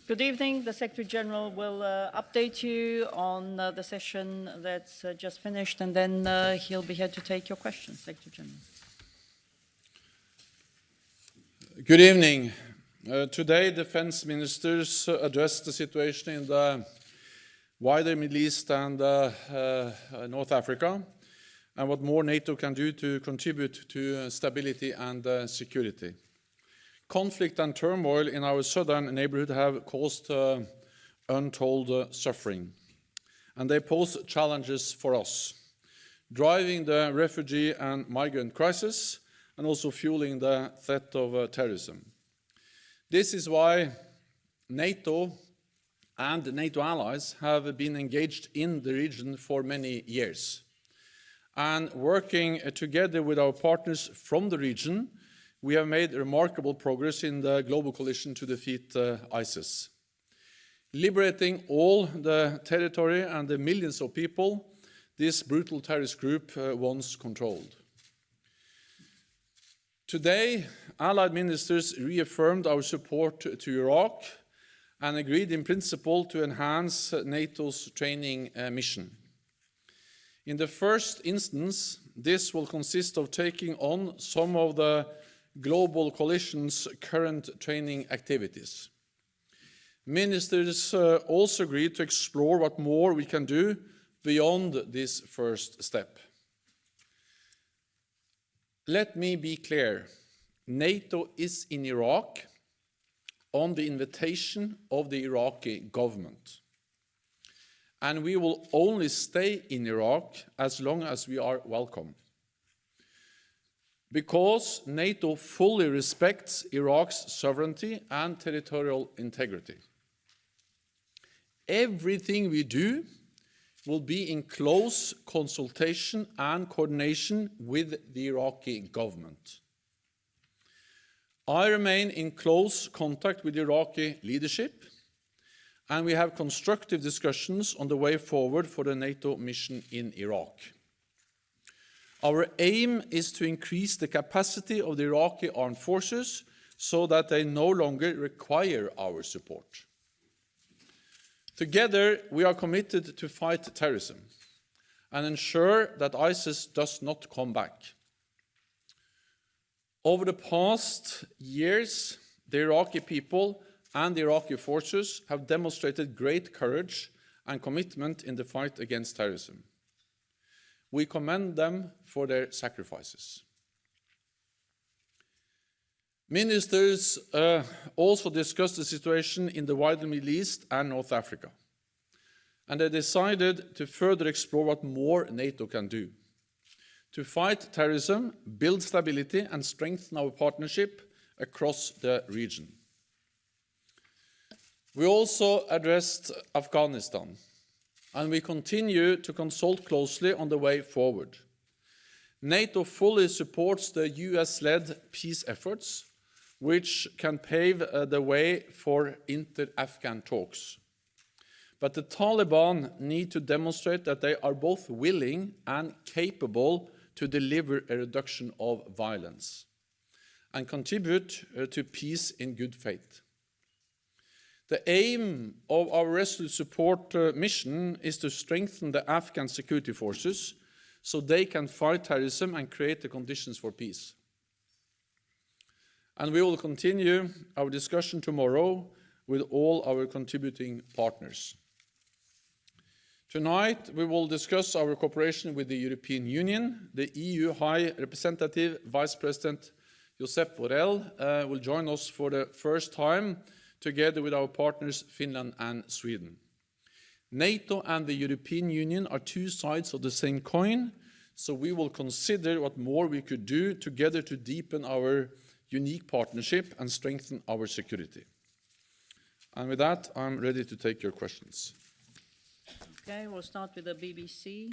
Good evening. The Secretary General will update you on the session that's just finished, and then he'll be here to take your questions. Secretary General. Good evening. Today, defense ministers addressed the situation in the wider Middle East and North Africa, and what more NATO can do to contribute to stability and security. Conflict and turmoil in our southern neighborhood have caused untold suffering, and they pose challenges for us, driving the refugee and migrant crisis and also fueling the threat of terrorism. This is why NATO and NATO allies have been engaged in the region for many years, and working together with our partners from the region, we have made remarkable progress in the global coalition to defeat ISIS, liberating all the territory and the millions of people this brutal terrorist group once controlled. Today, Allied ministers reaffirmed our support to Iraq and agreed in principle to enhance NATO's training mission. In the first instance, this will consist of taking on some of the global coalition's current training activities. Ministers also agreed to explore what more we can do beyond this first step. Let me be clear, NATO is in Iraq on the invitation of the Iraqi government, and we will only stay in Iraq as long as we are welcome, because NATO fully respects Iraq's sovereignty and territorial integrity. Everything we do will be in close consultation and coordination with the Iraqi government. I remain in close contact with the Iraqi leadership, and we have constructive discussions on the way forward for the NATO mission in Iraq. Our aim is to increase the capacity of the Iraqi armed forces so that they no longer require our support. Together, we are committed to fight terrorism and ensure that ISIS does not come back. Over the past years, the Iraqi people and the Iraqi forces have demonstrated great courage and commitment in the fight against terrorism. We commend them for their sacrifices. Ministers also discussed the situation in the wider Middle East and North Africa, and they decided to further explore what more NATO can do to fight terrorism, build stability, and strengthen our partnership across the region. We also addressed Afghanistan, and we continue to consult closely on the way forward. NATO fully supports the US-led peace efforts, which can pave the way for inter-Afghan talks. But the Taliban need to demonstrate that they are both willing and capable to deliver a reduction of violence and contribute to peace in good faith. The aim of our resolute support mission is to strengthen the Afghan security forces so they can fight terrorism and create the conditions for peace. And we will continue our discussion tomorrow with all our contributing partners. Tonight, we will discuss our cooperation with the European Union. The EU High Representative Vice President Josep Borrell will join us for the first time, together with our partners Finland and Sweden. NATO and the European Union are two sides of the same coin, so we will consider what more we could do together to deepen our unique partnership and strengthen our security. And with that, I'm ready to take your questions. Okay, we'll start with the BBC.